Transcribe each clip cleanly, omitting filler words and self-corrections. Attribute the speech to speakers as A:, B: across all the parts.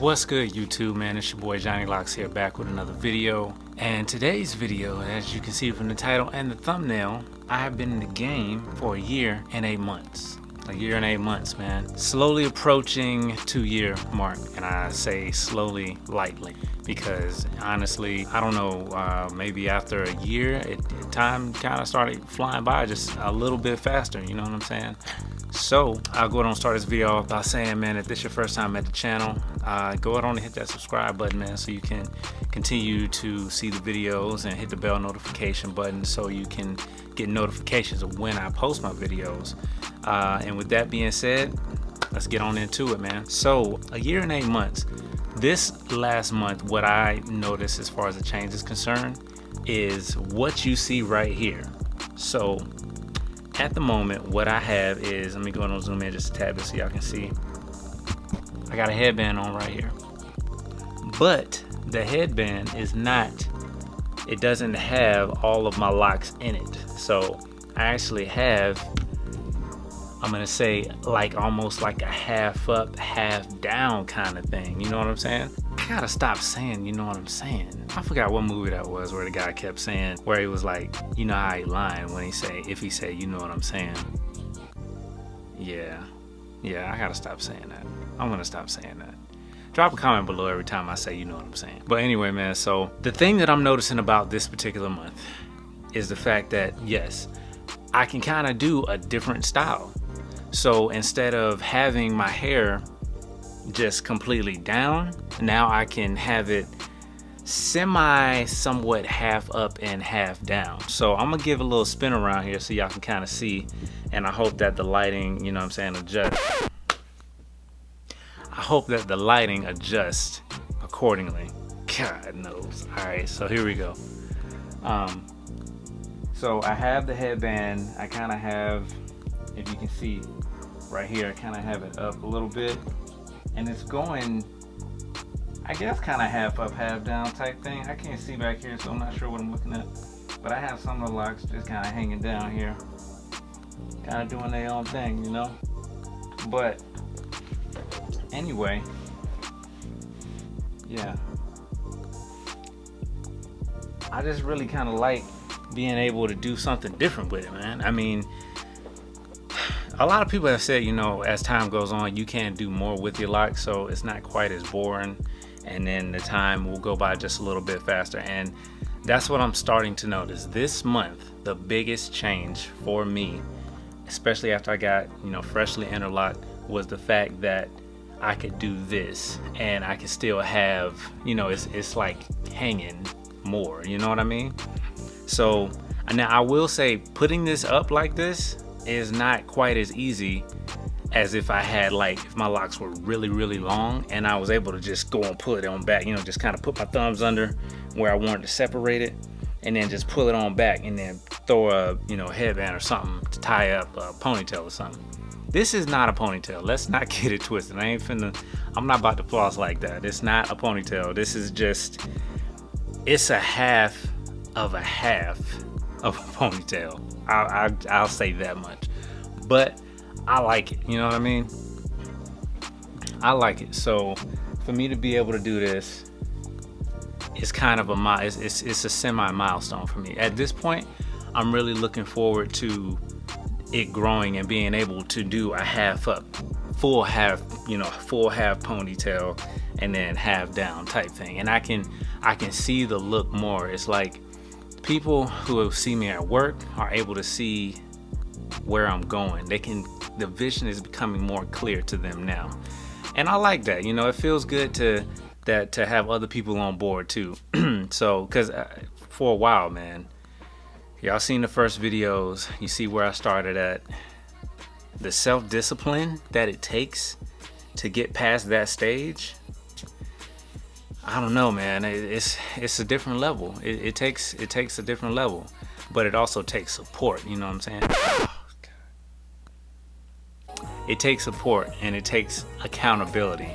A: What's good, YouTube, man? It's your boy JohnnyLox here, back with another video. And today's video, as you can see from the title and the thumbnail, I have been in the game for a year and 8 months. A year and 8 months, man. Slowly approaching 2-year mark, and I say slowly lightly because honestly, I don't know, maybe after a year, time kind of started flying by just a little bit faster, you know what I'm saying? So I'll go ahead and start this video off by saying, man, if this is your first time at the channel, go ahead and hit that subscribe button, man, so you can continue to see the videos, and hit the bell notification button so you can get notifications of when I post my videos. And with that being said, let's get on into it, man. So a year and 8 months. This last month, what I noticed as far as the change is concerned is what you see right here. So at the moment, what I have is, let me go ahead and zoom in just a tad bit so y'all can see. I got a headband on right here, but the headband is not, it doesn't have all of my locks in it. So I actually have, I'm gonna say, like almost like a half up, half down kind of thing. You know what I'm saying? I gotta stop saying, you know what I'm saying. I forgot what movie that was where the guy kept saying, where he was like, you know how he lying when he say, if he say, you know what I'm saying. Yeah, I gotta stop saying that. I'm gonna stop saying that. Drop a comment below every time I say, you know what I'm saying. But anyway, man, so the thing that I'm noticing about this particular month is the fact that, yes, I can kind of do a different style. So instead of having my hair just completely down, now I can have it somewhat half up and half down. So I'm gonna give a little spin around here so y'all can kind of see, and I hope that the lighting, you know what I'm saying, adjusts. I hope that the lighting adjusts accordingly. God knows. All right, so here we go. So I have the headband. I kind of have, if you can see right here, I kind of have it up a little bit, and it's going, I guess, kind of half up, half down type thing. I can't see back here, so I'm not sure what I'm looking at, but I have some of the locks just kind of hanging down here, kind of doing their own thing, you know. But anyway, yeah, I just really kind of like being able to do something different with it, man. I mean, a lot of people have said, you know, as time goes on, you can do more with your locks, so it's not quite as boring, and then the time will go by just a little bit faster. And that's what I'm starting to notice this month. The biggest change for me, especially after I got, you know, freshly interlocked, was the fact that I could do this and I could still have, you know, it's like hanging more, you know what I mean? So now I will say, putting this up like this is not quite as easy as if I had, like, if my locks were really long and I was able to just go and pull it on back, you know, just kind of put my thumbs under where I wanted to separate it, and then just pull it on back, and then throw a, you know, headband or something to tie up a ponytail or something. This is not a ponytail. Let's not get it twisted. I'm not about to floss like that. It's not a ponytail. This is just, it's a half of a ponytail. I'll say that much. But I like it, you know what I mean? I like it. So for me to be able to do this, it's kind of it's a semi milestone for me. At this point, I'm really looking forward to it growing and being able to do a half up, full half ponytail, and then half down type thing. And I can see the look more. It's like people who see me at work are able to see where I'm going. The vision is becoming more clear to them now, and I like that. You know, it feels good to have other people on board too. So, because for a while, man, y'all seen the first videos, you see where I started at. The self-discipline that it takes to get past that stage, I don't know, man. It's a different level. It takes a different level, but it also takes support. You know what I'm saying? Oh, God. It takes support, and it takes accountability.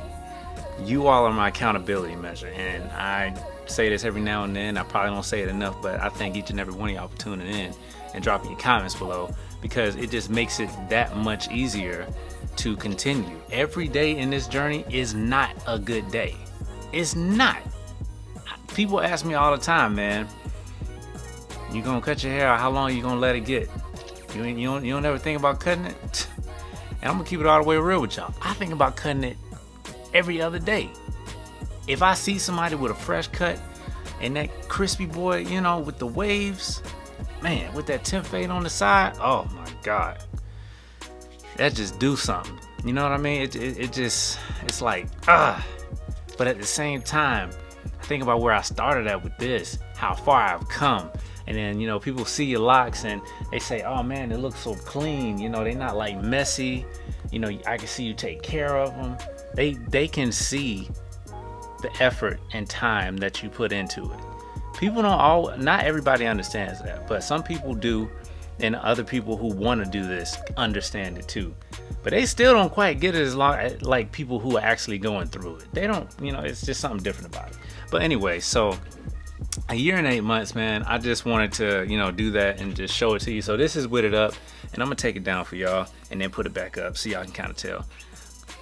A: You all are my accountability measure, and I say this every now and then. I probably don't say it enough, but I thank each and every one of y'all for tuning in and dropping your comments below, because it just makes it that much easier to continue. Every day in this journey is not a good day. It's not. People ask me all the time, man, you gonna cut your hair, or how long you gonna let it get? You don't ever think about cutting it? And I'm gonna keep it all the way real with y'all. I think about cutting it every other day. If I see somebody with a fresh cut and that crispy boy, you know, with the waves, man, with that temp fade on the side, oh my God, that just do something. You know what I mean? It just, it's like, But at the same time, I think about where I started at with this, how far I've come. And then, you know, people see your locks and they say, oh man, it looks so clean. You know, they're not like messy. You know, I can see you take care of them. They can see the effort and time that you put into it. People not everybody understands that, but some people do. And other people who want to do this understand it too. But they still don't quite get it as long like people who are actually going through it. They don't, you know, it's just something different about it. But anyway, so a year and 8 months, man, I just wanted to, you know, do that and just show it to you. So this is with it up, and I'm gonna take it down for y'all and then put it back up so y'all can kind of tell.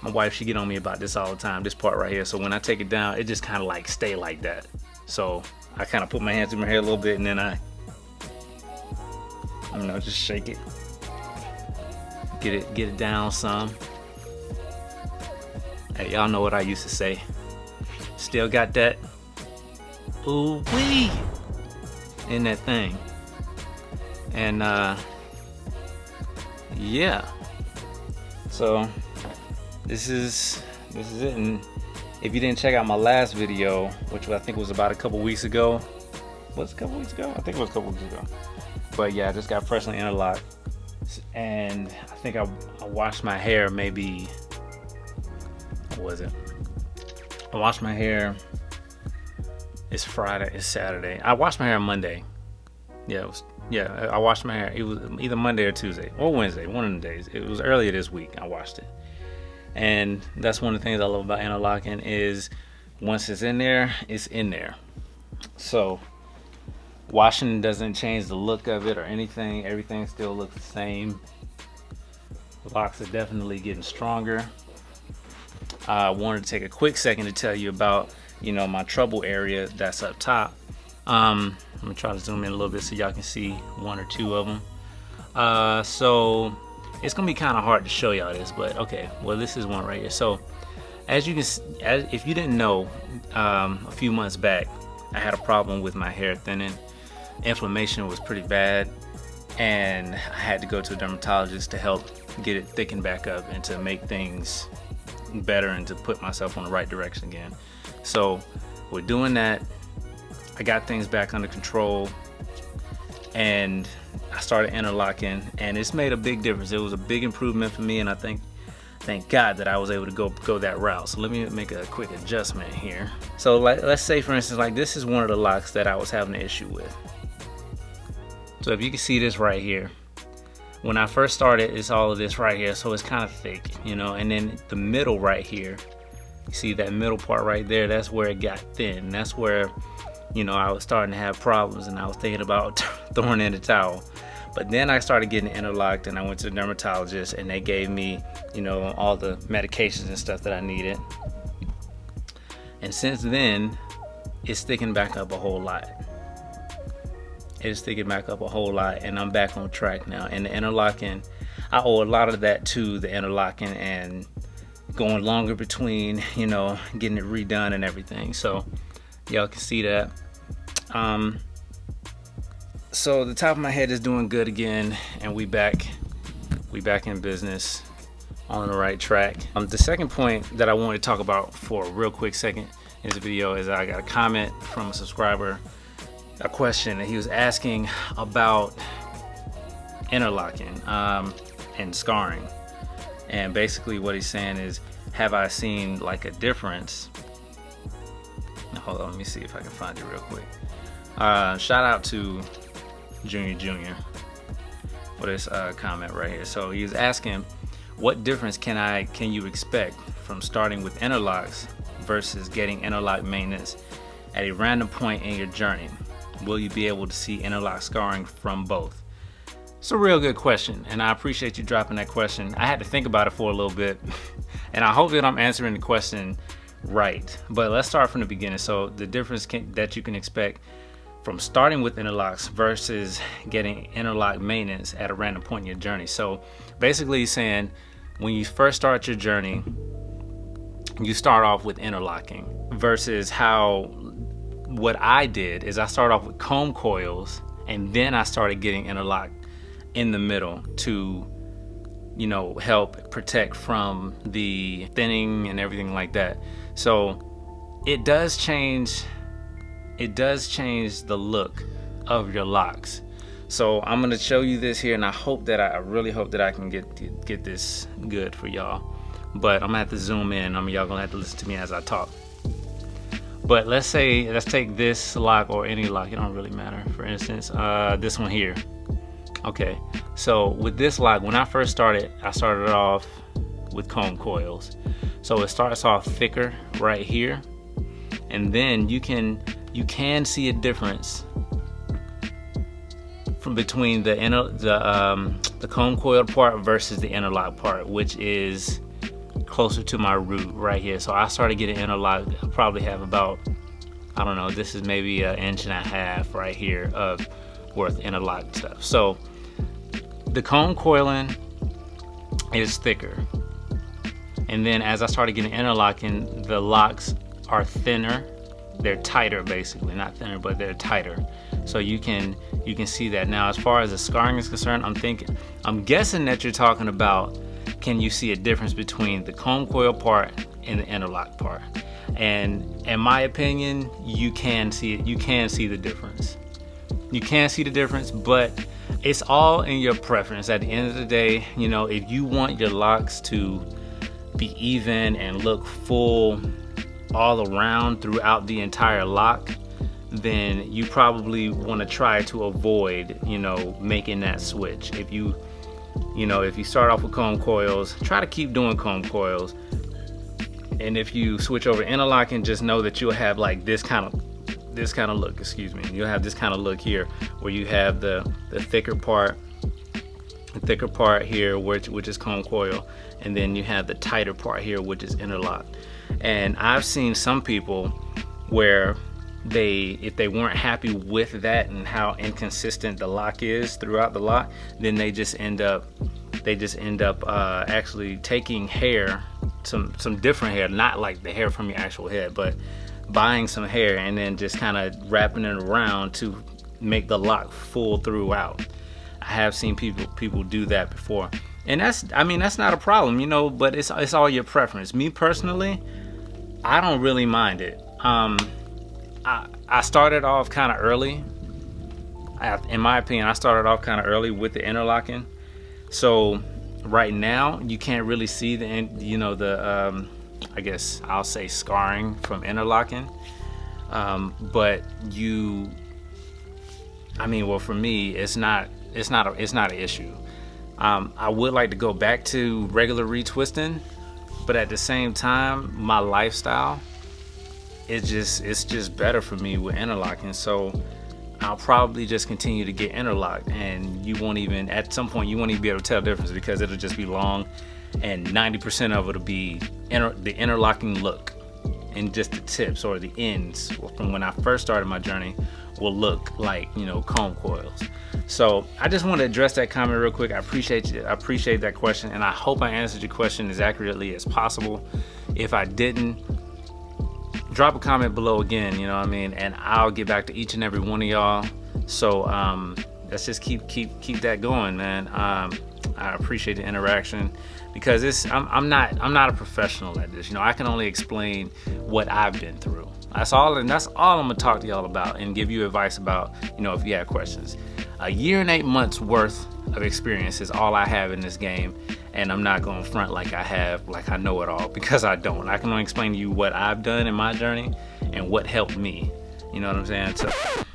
A: My wife, she get on me about this all the time, this part right here. So when I take it down, it just kind of like stay like that. So I kind of put my hands in my hair a little bit and then I, you know, just shake it. Get it down some. Hey, y'all know what I used to say. Still got that ooh wee in that thing. And yeah. So this is it. And if you didn't check out my last video, which I think was about a couple weeks ago. Was it a couple weeks ago? I think it was a couple weeks ago. But yeah, I just got freshly interlocked. And I think I washed my hair maybe, what was it? I washed my hair, it's Friday, it's Saturday. I washed my hair on Monday. Yeah, I washed my hair. It was either Monday or Tuesday or Wednesday, one of the days. It was earlier this week I washed it. And that's one of the things I love about interlocking is once it's in there, it's in there. So washing doesn't change the look of it or anything. Everything still looks the same. The locks are definitely getting stronger. I wanted to take a quick second to tell you about, you know, my trouble area that's up top. I'm gonna try to zoom in a little bit so y'all can see one or two of them. So it's gonna be kind of hard to show y'all this, but okay. Well, this is one right here. So as you can, if you didn't know, a few months back, I had a problem with my hair thinning. Inflammation was pretty bad, and I had to go to a dermatologist to help get it thickened back up and to make things better and to put myself on the right direction again. So with doing that, I got things back under control and I started interlocking, and it's made a big difference. It was a big improvement for me, and I thank God that I was able to go that route. So let me make a quick adjustment here. So let's say for instance, like this is one of the locks that I was having an issue with. So if you can see this right here, when I first started, it's all of this right here, so it's kind of thick, you know, and then the middle right here, you see that middle part right there, that's where it got thin. That's where, you know, I was starting to have problems and I was thinking about throwing in the towel. But then I started getting interlocked and I went to the dermatologist and they gave me, you know, all the medications and stuff that I needed. And since then, it's sticking back up a whole lot. It's sticking back up a whole lot, and I'm back on track now. And the interlocking, I owe a lot of that to the interlocking and going longer between, you know, getting it redone and everything. So y'all can see that. So the top of my head is doing good again, and we back in business, on the right track. The second point that I wanted to talk about for a real quick second in this video is I got a comment from a subscriber, a question that he was asking about interlocking and scarring. And basically what he's saying is, have I seen like a difference? Hold on, let me see if I can find it real quick. Shout out to Junior for this comment right here. So he was asking, what difference can you expect from starting with interlocks versus getting interlock maintenance at a random point in your journey? Will you be able to see interlock scarring from both? It's a real good question, and I appreciate you dropping that question. I had to think about it for a little bit, and I hope that I'm answering the question right. But let's start from the beginning. So the difference that you can expect from starting with interlocks versus getting interlock maintenance at a random point in your journey. So basically he's saying when you first start your journey, you start off with interlocking versus what I did is I started off with comb coils, and then I started getting interlocked in the middle to, you know, help protect from the thinning and everything like that. So it does change the look of your locks. So I'm gonna show you this here, and I really hope that I can get this good for y'all. But I'm gonna have to zoom in. Y'all gonna have to listen to me as I talk. But let's take this lock or any lock, it don't really matter. For instance, this one here. Okay, so with this lock, when I first started, I started off with comb coils. So it starts off thicker right here, and then you can see a difference from between the comb coil part versus the interlock part, which is closer to my root right here. So I started getting interlock. I probably have about, I don't know, this is maybe 1.5 inches right here of worth interlock stuff. So the comb coiling is thicker, and then as I started getting interlocking, the locks are thinner. They're tighter, basically, not thinner, but they're tighter. So you can see that. Now, as far as the scarring is concerned, I'm guessing that you're talking about, can you see a difference between the comb coil part and the interlock part? And in my opinion, you can see it. You can see the difference. You can see the difference, but it's all in your preference. At the end of the day, you know, if you want your locks to be even and look full all around throughout the entire lock, then you probably want to try to avoid, you know, making that switch. If you start off with comb coils, try to keep doing comb coils. And if you switch over interlocking, just know that you'll have like this kind of look, you'll have this kind of look here, where you have the thicker part here, which is comb coil, and then you have the tighter part here, which is interlock. And I've seen some people where if they weren't happy with that and how inconsistent the lock is throughout the lock, then they just end up actually taking hair, some different hair, not like the hair from your actual head, but buying some hair and then just kind of wrapping it around to make the lock full throughout. I have seen people do that before, and that's not a problem, you know, but it's all your preference. Me personally, I don't really mind it. I started off kind of early. In my opinion, I started off kind of early with the interlocking. So right now, you can't really see I guess I'll say scarring from interlocking. But for me, it's not an issue. I would like to go back to regular retwisting, but at the same time, my lifestyle, it's just better for me with interlocking. So I'll probably just continue to get interlocked, and at some point you won't even be able to tell the difference, because it'll just be long, and 90% of it'll be the interlocking look, and just the tips or the ends from when I first started my journey will look like, you know, comb coils. So I just want to address that comment real quick. I appreciate that question, and I hope I answered your question as accurately as possible. If I didn't, drop a comment below again, you know what I mean, and I'll get back to each and every one of y'all. So let's just keep that going, man. I appreciate the interaction, because I'm not a professional at this. You know, I can only explain what I've been through. That's all I'm gonna talk to y'all about, and give you advice about, you know, if you have questions. 1 year and 8 months worth of experience is all I have in this game, and I'm not going to front like I know it all, because I don't. I can only explain to you what I've done in my journey and what helped me. You know what I'm saying? So, damn,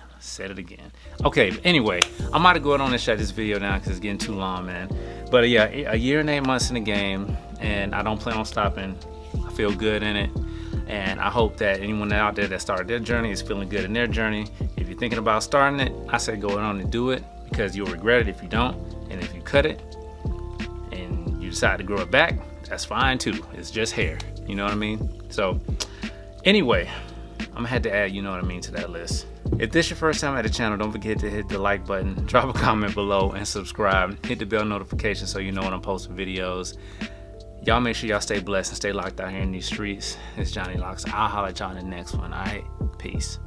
A: I said it again. Okay, anyway, I'm about to go ahead and shut this video down because it's getting too long, man. But yeah, 1 year and 8 months in the game, and I don't plan on stopping. I feel good in it, and I hope that anyone out there that started their journey is feeling good in their journey. If you're thinking about starting it, I say go on and do it, because you'll regret it if you don't. And if you cut it and you decide to grow it back, that's fine too. It's just hair, you know what I mean? So anyway, I'm gonna have to add, you know what I mean, to that list. If this is your first time at the channel, don't forget to hit the like button, drop a comment below, and subscribe. Hit the bell notification so you know when I'm posting videos. Y'all make sure y'all stay blessed and stay locked out here in these streets. It's JohnnyLox. I'll holler at y'all in the next one. All right, peace.